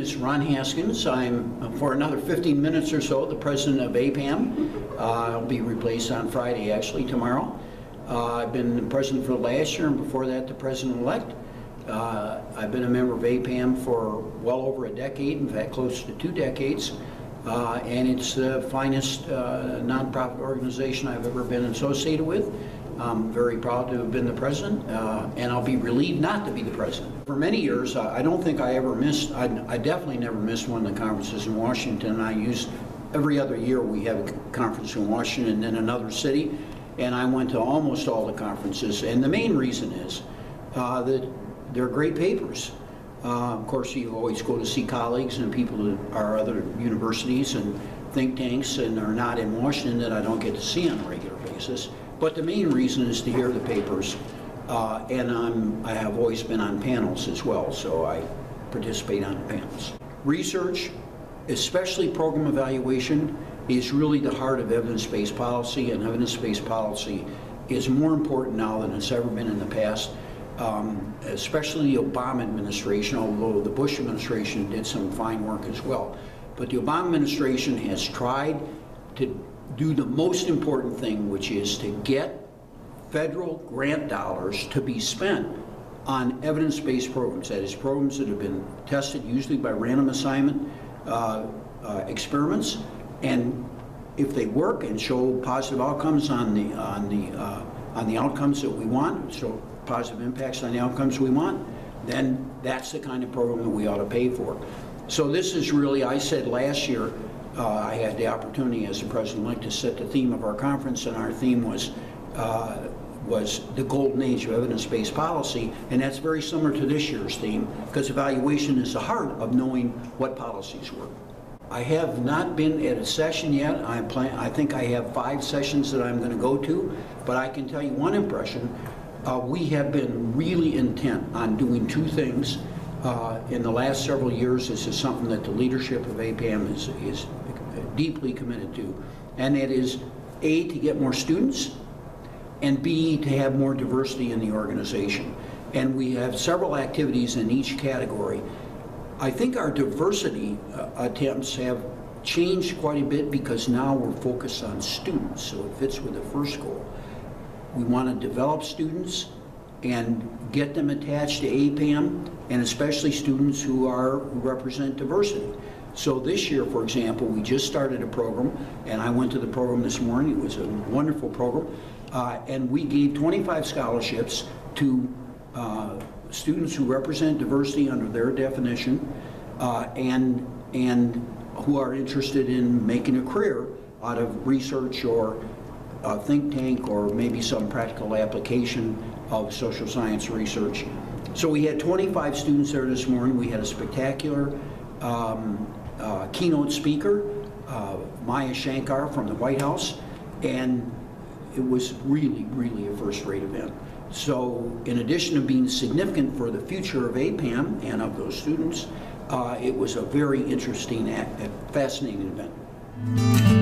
is Ron Haskins. I'm, for another 15 minutes or so, the president of APPAM. I'll be replaced on Friday, actually, tomorrow. I've been the president for the last year, and before that, the president-elect. I've been a member of APPAM for well over a decade, in fact, close to 2 decades. And it's the finest nonprofit organization I've ever been associated with. I'm very proud to have been the president, and I'll be relieved not to be the president. For many years, I don't think I ever missed, I definitely never missed one of the conferences in Washington. I used, every other year we have a conference in Washington and in another city, and I went to almost all the conferences. And the main reason is that they're great papers. Of course, you always go to see colleagues and people that are other universities and think tanks and are not in Washington that I don't get to see on a regular basis. But the main reason is to hear the papers, and I have always been on panels as well, so I participate on the panels. Research, especially program evaluation, is really the heart of evidence-based policy, and evidence-based policy is more important now than it's ever been in the past. Especially the Obama administration, although the Bush administration did some fine work as well. But the Obama administration has tried to do the most important thing, which is to get federal grant dollars to be spent on evidence-based programs. That is, programs that have been tested usually by random assignment experiments, and if they work and show positive outcomes on the outcomes that we want, show positive impacts on the outcomes we want, then that's the kind of program that we ought to pay for. So this is really, I said last year, I had the opportunity as the president-elect to set the theme of our conference, and our theme was the golden age of evidence-based policy, and that's very similar to this year's theme, because evaluation is the heart of knowing what policies work. I have not been at a session yet. I think I have 5 sessions that I'm going to go to, but I can tell you one impression. We have been really intent on doing 2 things in the last several years. This is something that the leadership of APPAM is deeply committed to, and that is A, to get more students, and B, to have more diversity in the organization. And we have several activities in each category. I think our diversity attempts have changed quite a bit because now we're focused on students, so it fits with the first goal. We want to develop students and get them attached to APPAM, and especially students who represent diversity. So this year, for example, we just started a program, and I went to the program this morning. It was a wonderful program, and we gave 25 scholarships to students who represent diversity under their definition, and who are interested in making a career out of research or a think tank or maybe some practical application of social science research. So we had 25 students there this morning. We had a spectacular keynote speaker, Maya Shankar from the White House, and it was really, really a first-rate event. So in addition to being significant for the future of APPAM and of those students, it was a very interesting, fascinating event.